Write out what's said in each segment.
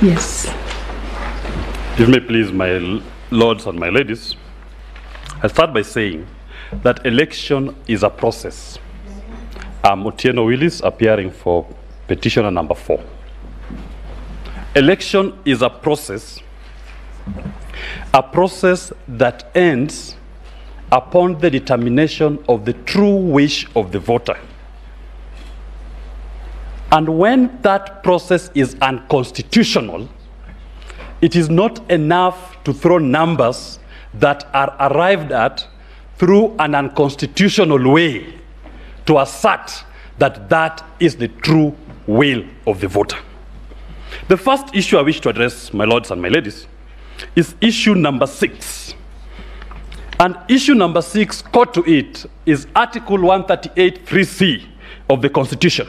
Yes. If you may please, my lords and my ladies, I start by saying that election is a process. I'm Otieno Willis, appearing for petitioner number 4. Election is a process that ends upon the determination of the true wish of the voter. And when that process is unconstitutional, it is not enough to throw numbers that are arrived at through an unconstitutional way to assert that that is the true will of the voter. The first issue I wish to address, my lords and my ladies, is issue number 6. And issue number 6, caught to it, is Article 138(3)(c) of the Constitution,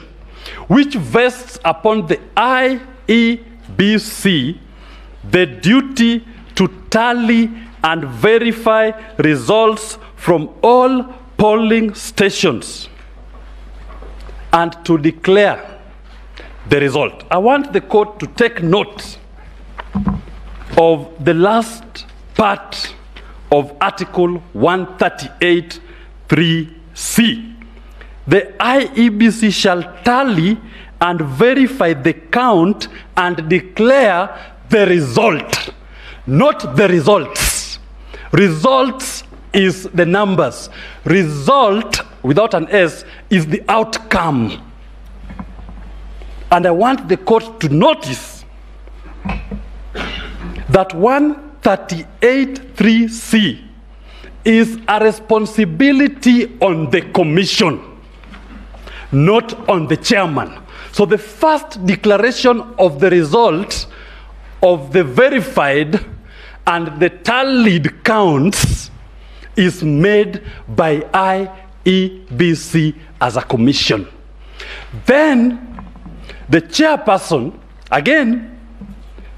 which vests upon the IEBC the duty to tally and verify results from all polling stations and to declare the result. I want the court to take note of the last part of Article 138(3)(c). The IEBC shall tally and verify the count and declare the result, not the results. Results is the numbers. Result, without an S, is the outcome. And I want the court to notice that 138(3)(c) is a responsibility on the commission, not on the chairman. So the first declaration of the result of the verified and the tallied counts is made by IEBC as a commission. Then the chairperson, again,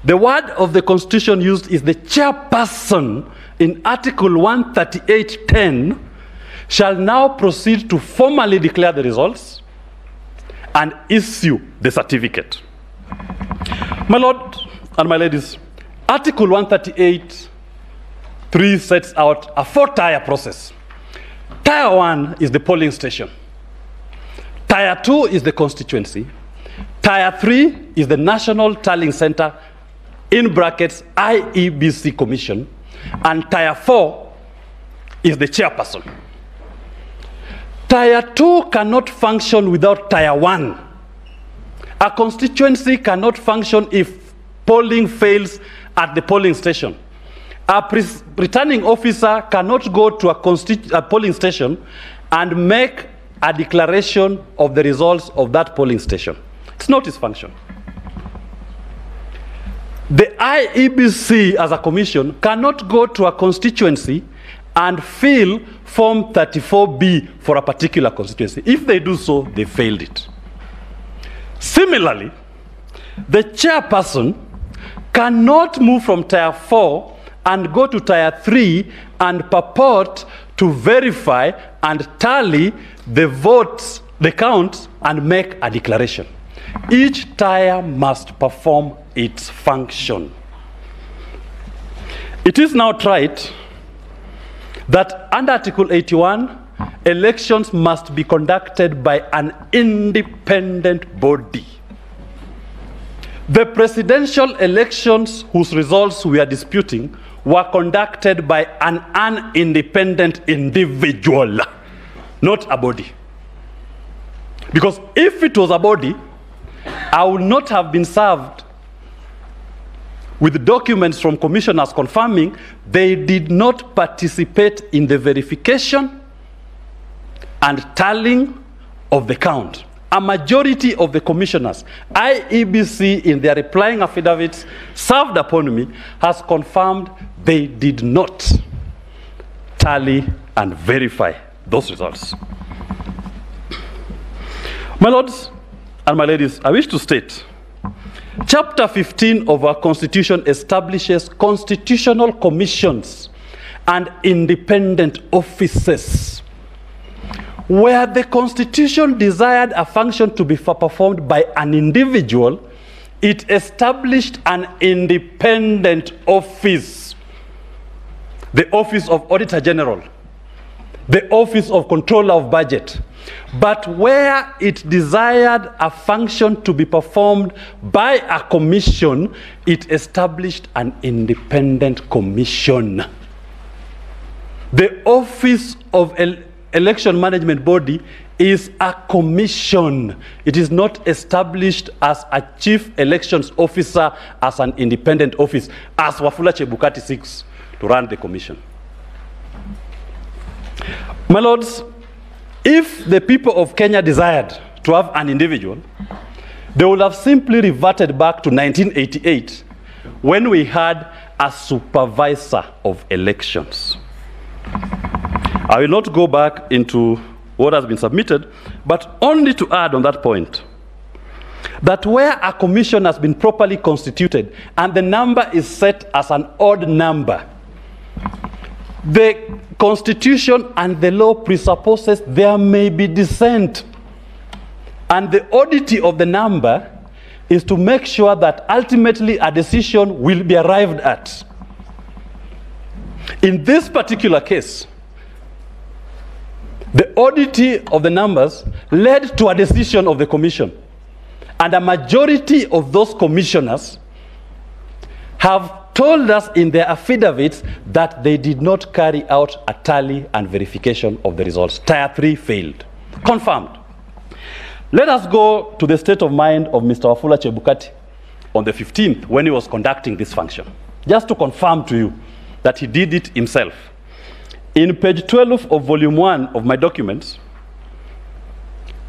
the word of the Constitution used is the chairperson in Article 138(10) shall now proceed to formally declare the results and issue the certificate. My lord and my ladies, Article 138(3) sets out a 4-tier process. Tier 1 is the polling station. Tier 2 is the constituency. Tier 3 is the National Tallying Center, in brackets IEBC Commission. And Tier 4 is the chairperson. Tier 2 cannot function without Tier 1. A constituency cannot function if polling fails at the polling station. A returning officer cannot go to a polling station and make a declaration of the results of that polling station. It's not his function. The IEBC as a commission cannot go to a constituency and fill Form 34B for a particular constituency. If they do so, they failed it. Similarly, the chairperson cannot move from Tier 4 and go to Tier 3 and purport to verify and tally the votes, the counts, and make a declaration. Each tier must perform its function. It is now tried that under Article 81, elections must be conducted by an independent body. The presidential elections whose results we are disputing were conducted by an independent individual, not a body. Because if it was a body, I would not have been served with documents from commissioners confirming they did not participate in the verification and tallying of the count. A majority of the commissioners, IEBC in their replying affidavits served upon me, has confirmed they did not tally and verify those results. My lords and my ladies, I wish to state, Chapter 15 of our Constitution establishes constitutional commissions and independent offices. Where the Constitution desired a function to be performed by an individual, it established an independent office, the Office of Auditor General, the Office of Controller of Budget. But where it desired a function to be performed by a commission, it established an independent commission. The Office of Election Management Body is a commission. It is not established as a chief elections officer as an independent office, as Wafula Chebukati seeks to run the commission. My lords, if the people of Kenya desired to have an individual, they would have simply reverted back to 1988 when we had a supervisor of elections. I will not go back into what has been submitted, but only to add on that point that where a commission has been properly constituted and the number is set as an odd number, the Constitution and the law presupposes there may be dissent. And the oddity of the number is to make sure that ultimately a decision will be arrived at. In this particular case, the oddity of the numbers led to a decision of the commission. And a majority of those commissioners have told us in their affidavits that they did not carry out a tally and verification of the results. Tier 3 failed. Confirmed. Let us go to the state of mind of Mr. Wafula Chebukati on the 15th when he was conducting this function. Just to confirm to you that he did it himself. In page 12 of volume 1 of my documents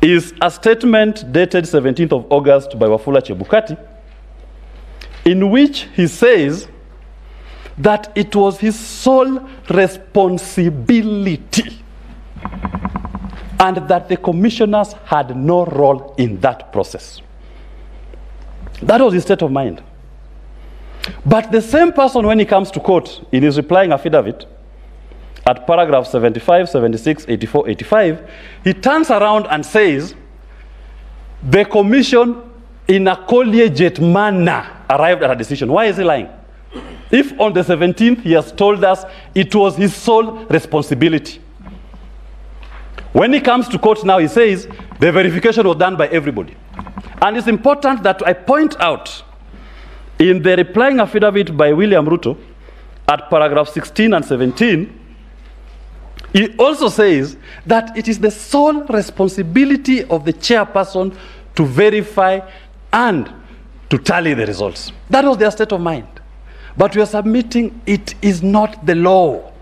is a statement dated 17th of August by Wafula Chebukati, in which he says that it was his sole responsibility and that the commissioners had no role in that process. That was his state of mind. But the same person, when he comes to court in his replying affidavit, at paragraph 75, 76, 84, 85, he turns around and says, the commission in a collegiate manner arrived at a decision. Why is he lying? If on the 17th he has told us it was his sole responsibility. When he comes to court now, he says the verification was done by everybody. And it's important that I point out in the replying affidavit by William Ruto at paragraph 16 and 17, he also says that it is the sole responsibility of the chairperson to verify and to tally the results. That was their state of mind. But we are submitting it is not the law.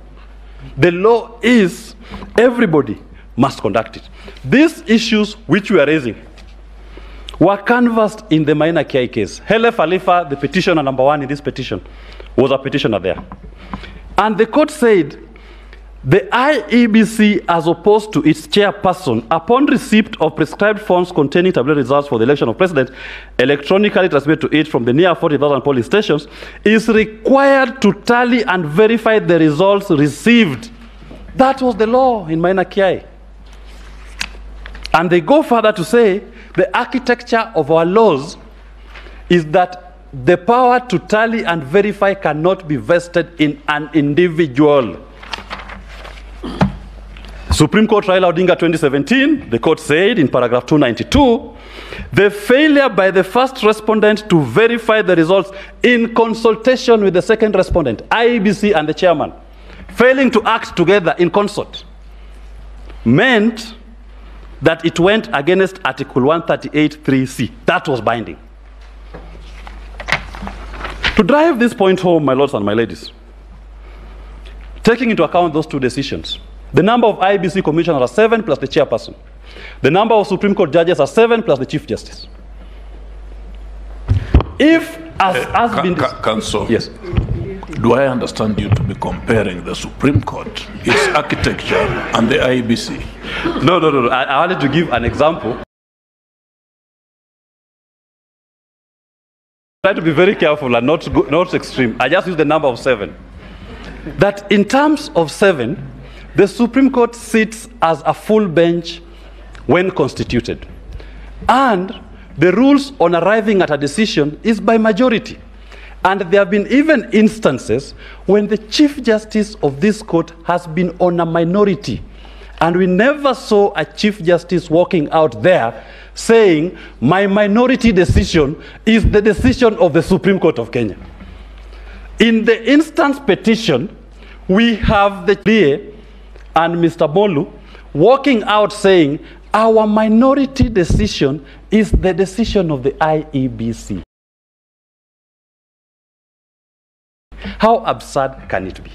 The law is everybody must conduct it. These issues which we are raising were canvassed in the minor KI case. Khelef Khalifa, the petitioner number 1 in this petition, was a petitioner there. And the court said the IEBC, as opposed to its chairperson, upon receipt of prescribed forms containing tabulated results for the election of president, electronically transmitted to it from the near 40,000 polling stations, is required to tally and verify the results received. That was the law in minor KI. And they go further to say the architecture of our laws is that the power to tally and verify cannot be vested in an individual. Supreme Court Raila Odinga 2017, the court said in paragraph 292, the failure by the first respondent to verify the results in consultation with the second respondent, IEBC and the chairman, failing to act together in concert, meant that it went against Article 138(3)(c). That was binding. To drive this point home, my lords and my ladies, taking into account those two decisions, the number of IEBC commissioners are 7 plus the chairperson. The number of Supreme Court judges are 7 plus the Chief Justice. If, as been... Counsel, yes. Do I understand you to be comparing the Supreme Court, its architecture, and the IEBC? No. I wanted to give an example. Try to be very careful and not extreme. I just use the number of 7. That in terms of 7, the Supreme Court sits as a full bench when constituted. And the rules on arriving at a decision is by majority. And there have been even instances when the Chief Justice of this court has been on a minority. And we never saw a Chief Justice walking out there saying, my minority decision is the decision of the Supreme Court of Kenya. In the instance petition, we have the DA and Mr. Molu walking out saying, our minority decision is the decision of the IEBC. How absurd can it be?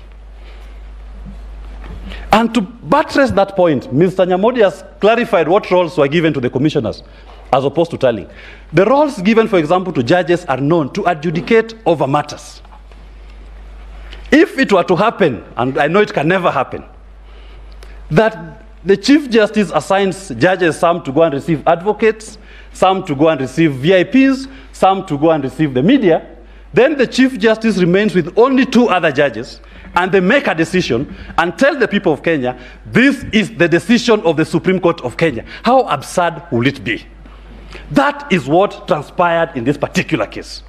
And to buttress that point, Mr. Nyamodi has clarified what roles were given to the commissioners as opposed to telling. The roles given, for example, to judges are known to adjudicate over matters. If it were to happen, and I know it can never happen, that the Chief Justice assigns judges some to go and receive advocates, some to go and receive VIPs, some to go and receive the media, then the Chief Justice remains with only 2 other judges, and they make a decision and tell the people of Kenya, this is the decision of the Supreme Court of Kenya. How absurd will it be? That is what transpired in this particular case.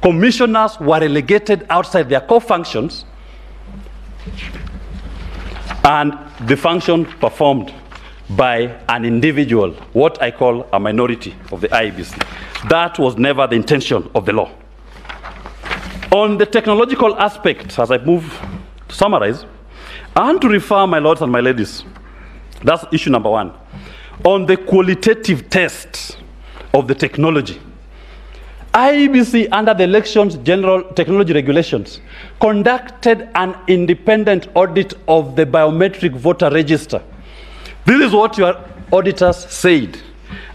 Commissioners were relegated outside their core functions, and the function performed by an individual, what I call a minority of the IEBC. That was never the intention of the law. On the technological aspect, as I move to summarize, I want to refer, my lords and my ladies, that's issue number 1, on the qualitative test of the technology. IEBC, under the Elections General Technology Regulations, conducted an independent audit of the biometric voter register. This is what your auditors said.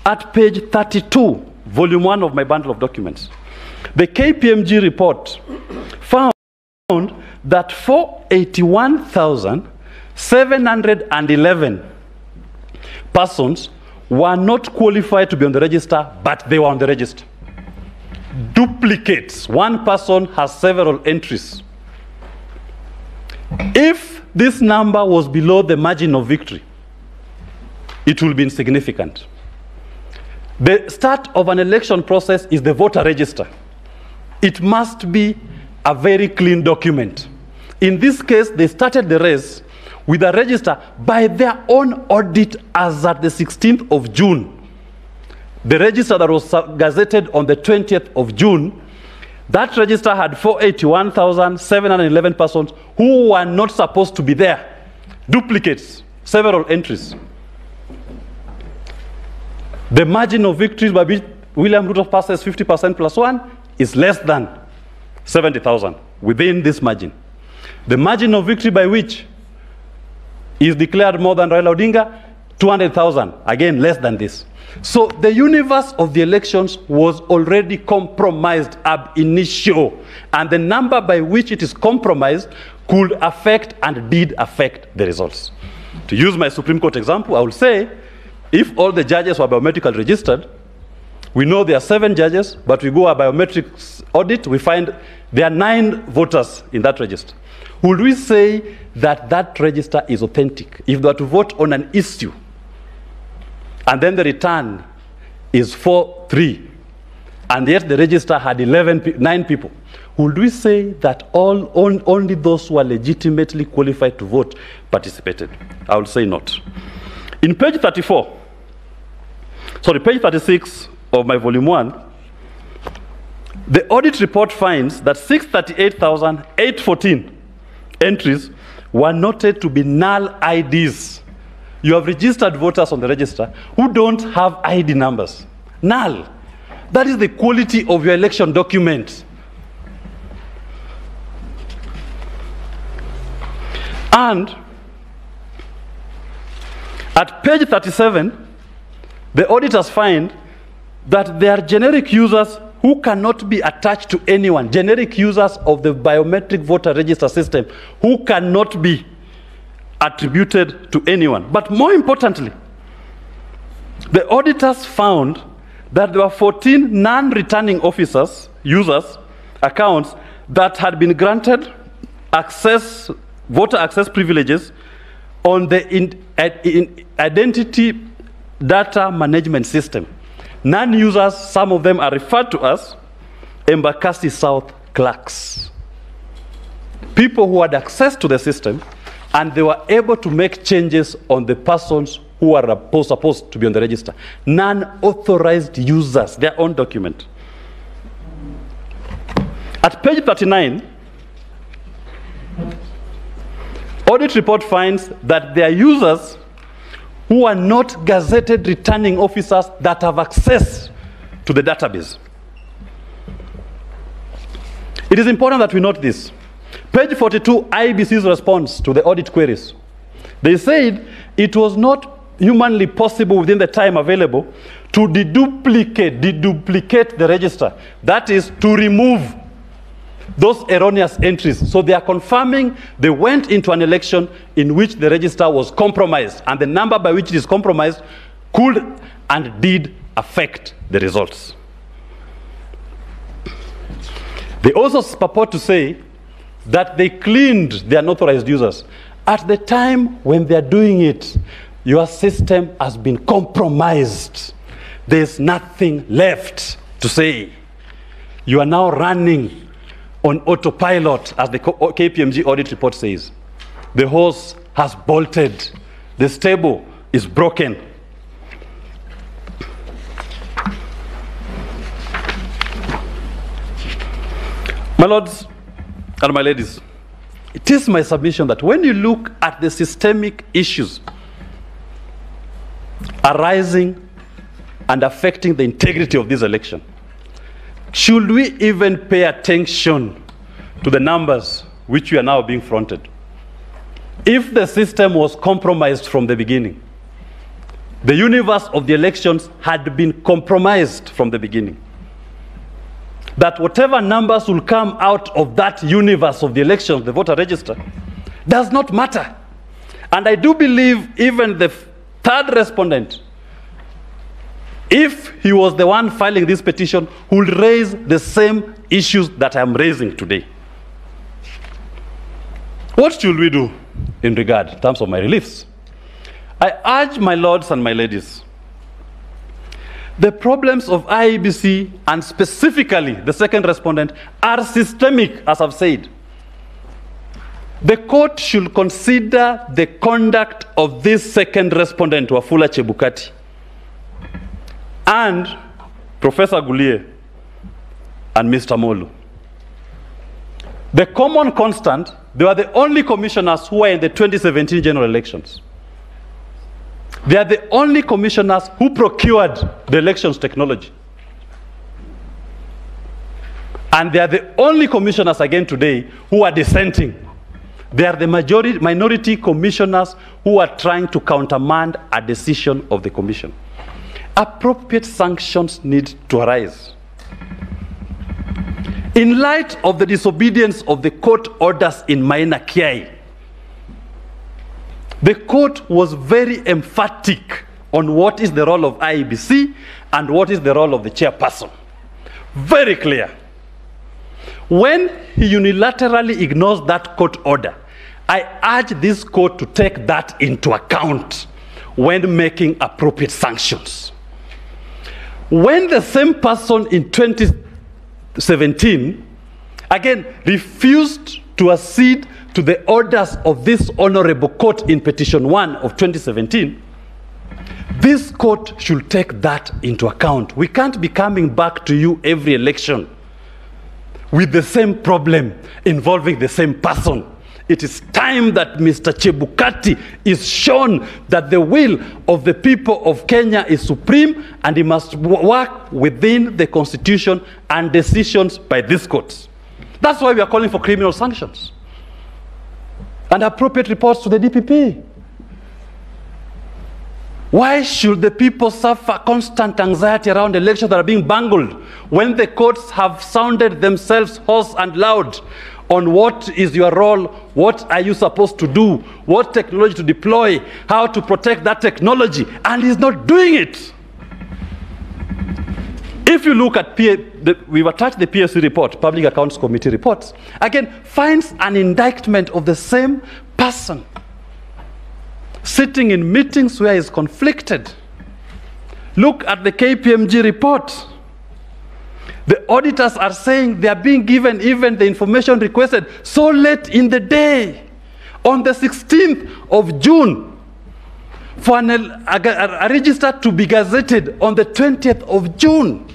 At page 32, volume 1 of my bundle of documents, the KPMG report found that 481,711 persons were not qualified to be on the register, but they were on the register. Duplicates. One person has several entries. If this number was below the margin of victory, it will be insignificant. The start of an election process is the voter register. It must be a very clean document. In this case, they started the race with a register by their own audit as at the 16th of June. The register that was gazetted on the 20th of June, that register had 481,711 persons who were not supposed to be there. Duplicates, several entries. The margin of victory by which William Ruto passes 50% plus 1 is less than 70,000 within this margin. The margin of victory by which is declared more than Raila Odinga, 200,000, again less than this. So the universe of the elections was already compromised ab initio, and the number by which it is compromised could affect and did affect the results. To use my Supreme Court example, I will say, if all the judges were biometrically registered, we know there are 7 judges, but we go a biometrics audit, we find there are 9 voters in that register. Would we say that that register is authentic if they were to vote on an issue, and then the return is 4-3, and yet the register had 9 people? Would we say that only those who are legitimately qualified to vote participated? I would say not. In page 36 of my volume 1, the audit report finds that 638,814 entries were noted to be null IDs. You have registered voters on the register who don't have ID numbers. Null. That is the quality of your election document. And at page 37, the auditors find that there are generic users who cannot be attached to anyone, generic users of the biometric voter register system who cannot be attributed to anyone. But more importantly, the auditors found that there were 14 non-returning officers, users, accounts that had been granted access, voter access privileges on the identity data management system. Non-users, some of them are referred to as Embakasi South clerks. People who had access to the system and they were able to make changes on the persons who are supposed to be on the register. Non-authorized users, their own document. At page 39, audit report finds that there are users who are not gazetted returning officers that have access to the database. It is important that we note this. Page 42, IEBC's response to the audit queries. They said it was not humanly possible within the time available to deduplicate the register. That is, to remove those erroneous entries. So they are confirming they went into an election in which the register was compromised, and the number by which it is compromised could and did affect the results. They also purport to say that they cleaned the unauthorized users. At the time when they're doing it, your system has been compromised. There's nothing left to say. You are now running on autopilot, as the KPMG audit report says. The horse has bolted. The stable is broken. My lords and my ladies, it is my submission that when you look at the systemic issues arising and affecting the integrity of this election, should we even pay attention to the numbers which we are now being fronted? If the system was compromised from the beginning, the universe of the elections had been compromised from the beginning, that whatever numbers will come out of that universe of the elections, the voter register, does not matter. And I do believe even the third respondent, if he was the one filing this petition, would raise the same issues that I am raising today. What should we do in terms of my reliefs? I urge my lords and my ladies, the problems of IEBC, and specifically the second respondent, are systemic, as I've said. The court should consider the conduct of this second respondent, Wafula Chebukati, and Professor Gulie and Mr. Molu. The common constant, they were the only commissioners who were in the 2017 general elections. They are the only commissioners who procured the elections technology. And they are the only commissioners again today who are dissenting. They are the minority commissioners who are trying to countermand a decision of the commission. Appropriate sanctions need to arise. In light of the disobedience of the court orders in Maina Kiai, the court was very emphatic on what is the role of IEBC and what is the role of the chairperson. Very clear. When he unilaterally ignores that court order, I urge this court to take that into account when making appropriate sanctions. When the same person in 2017, again, refused to accede to the orders of this honorable court in petition 1 of 2017, this court should take that into account. We can't be coming back to you every election with the same problem involving the same person. It is time that Mr. Chebukati is shown that the will of the people of Kenya is supreme, and he must work within the constitution and decisions by this court. That's why we are calling for criminal sanctions and appropriate reports to the DPP. Why should the people suffer constant anxiety around elections that are being bungled when the courts have sounded themselves hoarse and loud on what is your role, what are you supposed to do, what technology to deploy, how to protect that technology, and he's not doing it? If you look at, we've attached the PSC report, Public Accounts Committee reports, again, finds an indictment of the same person sitting in meetings where he's conflicted Look at the KPMG report. The auditors are saying they are being given even the information requested so late in the day, on the 16th of June, for a register to be gazetted on the 20th of June.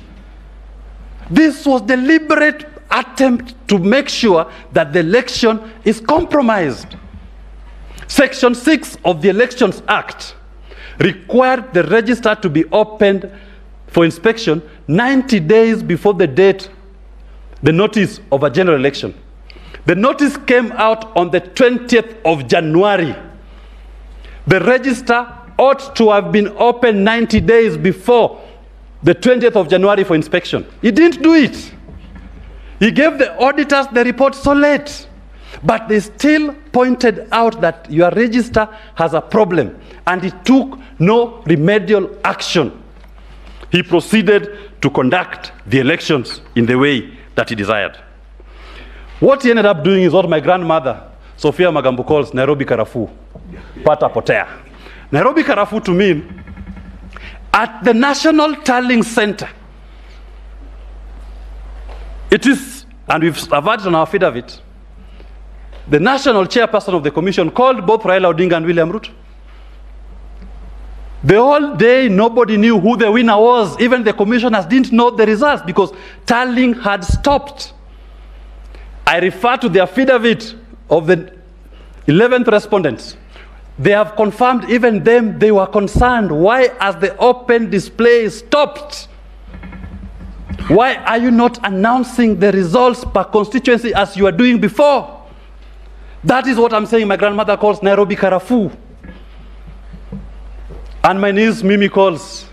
This was deliberate attempt to make sure that the election is compromised. Section 6 of the Elections Act required the register to be opened for inspection 90 days before the date, the notice of a general election. The notice came out on the 20th of January. The register ought to have been opened 90 days before the 20th of January for inspection. He didn't do it. He gave the auditors the report so late. But they still pointed out that your register has a problem, and he took no remedial action. He proceeded to conduct the elections in the way that he desired. What he ended up doing is what my grandmother, Sophia Magambo, calls Nairobi Karafu, Pata Potea. Nairobi Karafu to mean at the National Tallying Center. It is, and we've averted on our affidavit, the national chairperson of the commission called both Raila Odinga and William Ruto. The whole day, nobody knew who the winner was. Even the commissioners didn't know the results because tallying had stopped. I refer to the affidavit of the 11th respondents. They have confirmed even them, they were concerned. Why has the open display stopped? Why are you not announcing the results per constituency as you were doing before? That is what I'm saying my grandmother calls Nairobi Karafu. And my niece Mimi calls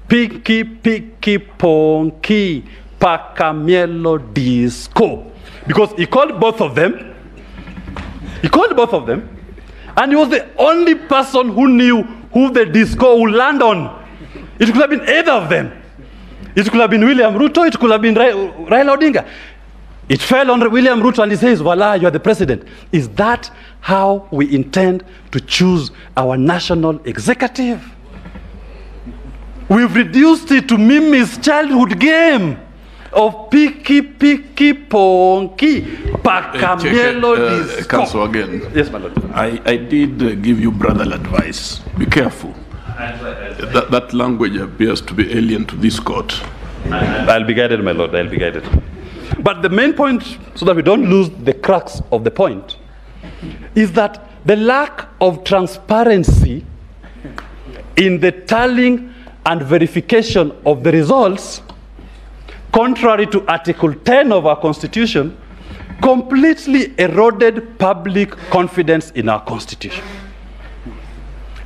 Piki Piki Ponki Pakamielo Disco. Because he called both of them. He called both of them. And he was the only person who knew who the disco would land on. It could have been either of them. It could have been William Ruto, it could have been Raila Odinga. It fell on William Ruto and he says, voila, you are the president. Is that how we intend to choose our national executive? We've reduced it to Mimi's childhood game of Piki Piki Ponki Pakamielo Disco. Council again. Yes, my lord. I did give you brotherly advice. Be careful. That language appears to be alien to this court. I'll be guided, my lord, I'll be guided. But the main point, so that we don't lose the crux of the point, is that the lack of transparency in the tallying and verification of the results, contrary to Article 10 of our Constitution, completely eroded public confidence in our Constitution.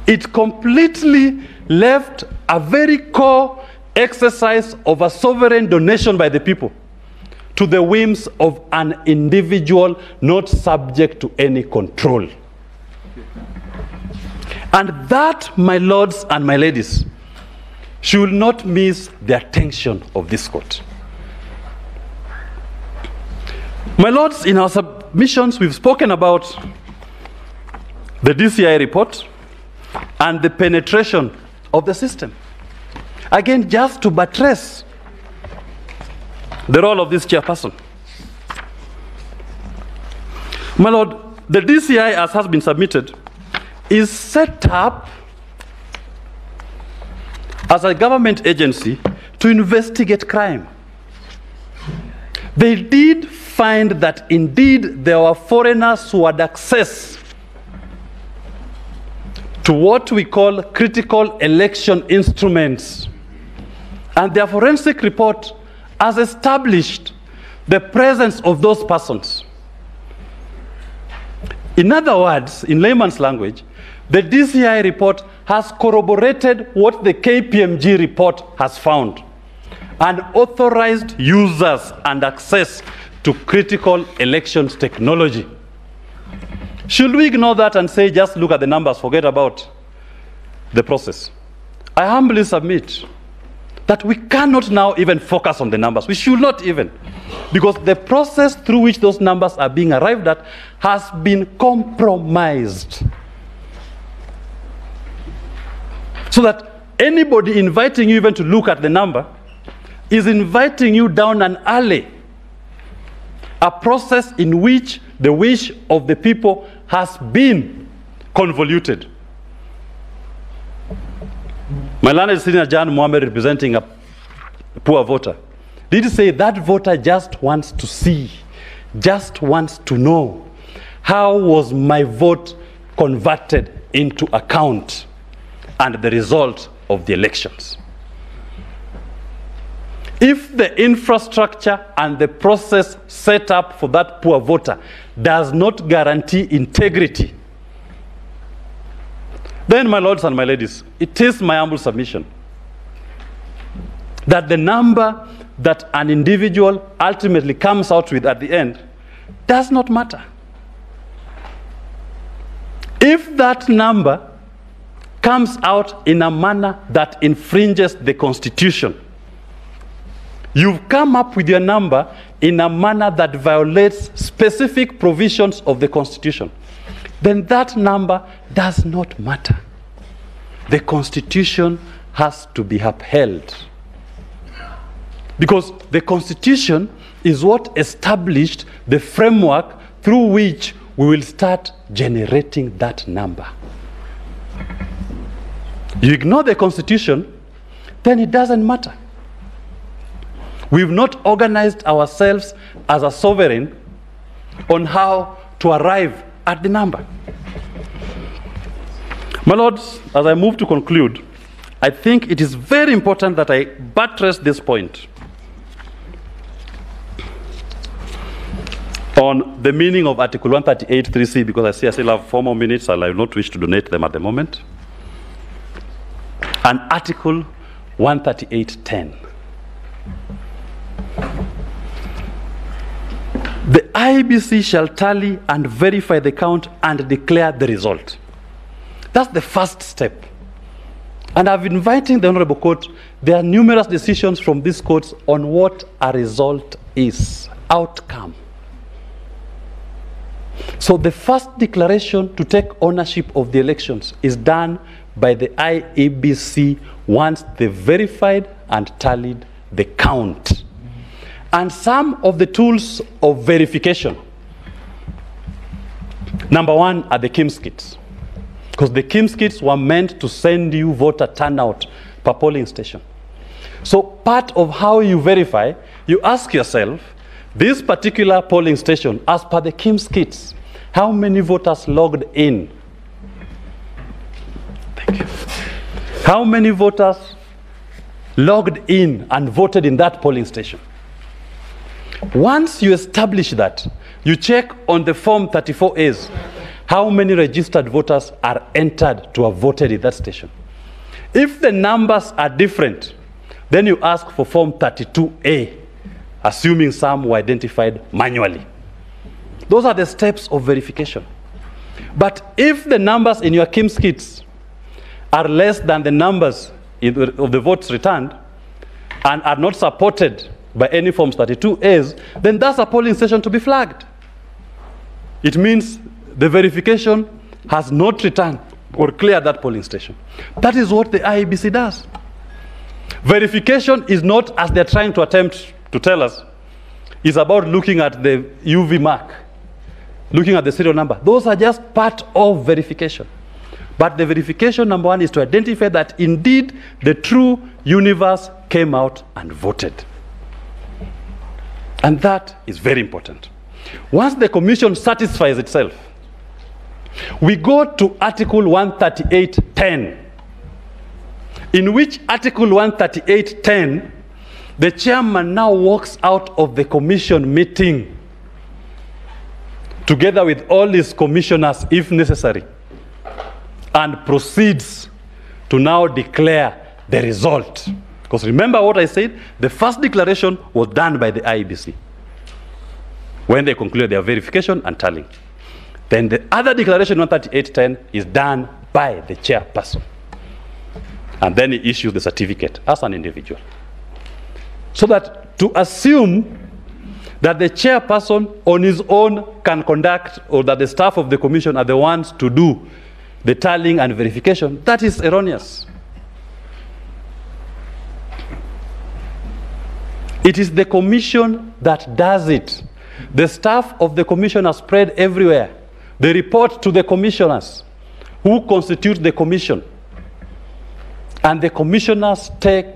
It completely left a very core exercise of a sovereign donation by the people to the whims of an individual not subject to any control. And that, my lords and my ladies, should not miss the attention of this court. My lords, in our submissions, we've spoken about the DCI report and the penetration of the system. Again, just to buttress the role of this chairperson. My lord, the DCI, as has been submitted, is set up as a government agency to investigate crime. They did find that indeed there were foreigners who had access to what we call critical election instruments. And their forensic report has established the presence of those persons. In other words, in layman's language, the DCI report has corroborated what the KPMG report has found and authorized users and access to critical elections technology. Should we ignore that and say, just look at the numbers, forget about the process? I humbly submit that we cannot now even focus on the numbers. We should not even. Because the process through which those numbers are being arrived at has been compromised. So that Anybody inviting you even to look at the number is inviting you down an alley, a process in which the wish of the people has been convoluted. My learned senior John Mohammed, representing a poor voter, did say that voter just wants to see, just wants to know, how was my vote converted into account and the result of the elections. If the infrastructure and the process set up for that poor voter does not guarantee integrity, then, my lords and my ladies, it is my humble submission that the number that an individual ultimately comes out with at the end does not matter. If that number comes out in a manner that infringes the Constitution, you've come up with your number in a manner that violates specific provisions of the Constitution, then that number does not matter. The Constitution has to be upheld. Because the Constitution is what established the framework through which we will start generating that number. You ignore the Constitution, then it doesn't matter. We've not organized ourselves as a sovereign on how to arrive at the number. My lords, as I move to conclude, I think it is very important that I buttress this point on the meaning of Article 138(3)(c), because I see I still have 4 more minutes and I will not wish to donate them at the moment, and Article 138(10). The IEBC shall tally and verify the count and declare the result. That's the first step. And I've invited the Honorable Court, there are numerous decisions from these courts on what a result is, outcome. So the first declaration to take ownership of the elections is done by the IEBC once they've verified and tallied the count. And some of the tools of verification, number one are the KIMS kits. Because the KIMS kits were meant to send you voter turnout per polling station. So part of how you verify, you ask yourself, this particular polling station, as per the KIMS kits, how many voters logged in? Thank you. How many voters logged in and voted in that polling station? Once you establish that, you check on the Form 34As, how many registered voters are entered to have voted in that station. If the numbers are different, then you ask for Form 32A, assuming some were identified manually. Those are the steps of verification. But if the numbers in your KIMS kits are less than the numbers of the votes returned and are not supported by any Forms 32As, then that's a polling station to be flagged. It means the verification has not returned or cleared that polling station. That is what the IEBC does. Verification is not, as they're trying to attempt to tell us, is about looking at the UV mark, looking at the serial number. Those are just part of verification. But the verification, number one, is to identify that indeed the true universe came out and voted. And that is very important. Once the commission satisfies itself, we go to Article 138(10), in which Article 138(10), the chairman now walks out of the commission meeting together with all his commissioners, if necessary, and proceeds to now declare the result. Because remember what I said, the first declaration was done by the IEBC when they concluded their verification and tallying. Then the other declaration, 138(10), is done by the chairperson. And then he issues the certificate as an individual. So that to assume that the chairperson on his own can conduct, or that the staff of the commission are the ones to do the tallying and verification, that is erroneous. It is the commission that does it. The staff of the commission are spread everywhere. They report to the commissioners who constitute the commission. And the commissioners take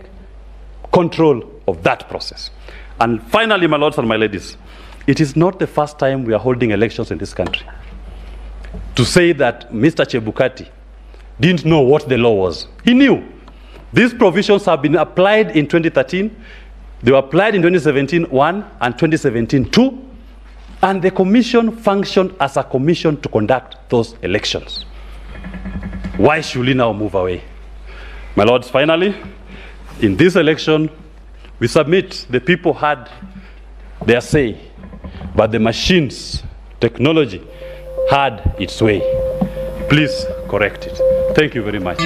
control of that process. And finally, my lords and my ladies, it is not the first time we are holding elections in this country. To say that Mr. Chebukati didn't know what the law was. He knew. These provisions have been applied in 2013. They were applied in 2017, 1, and 2017, 2. And the commission functioned as a commission to conduct those elections. Why should we now move away? My lords, finally, in this election, we submit the people had their say, but the machines, technology, had its way. Please correct it. Thank you very much.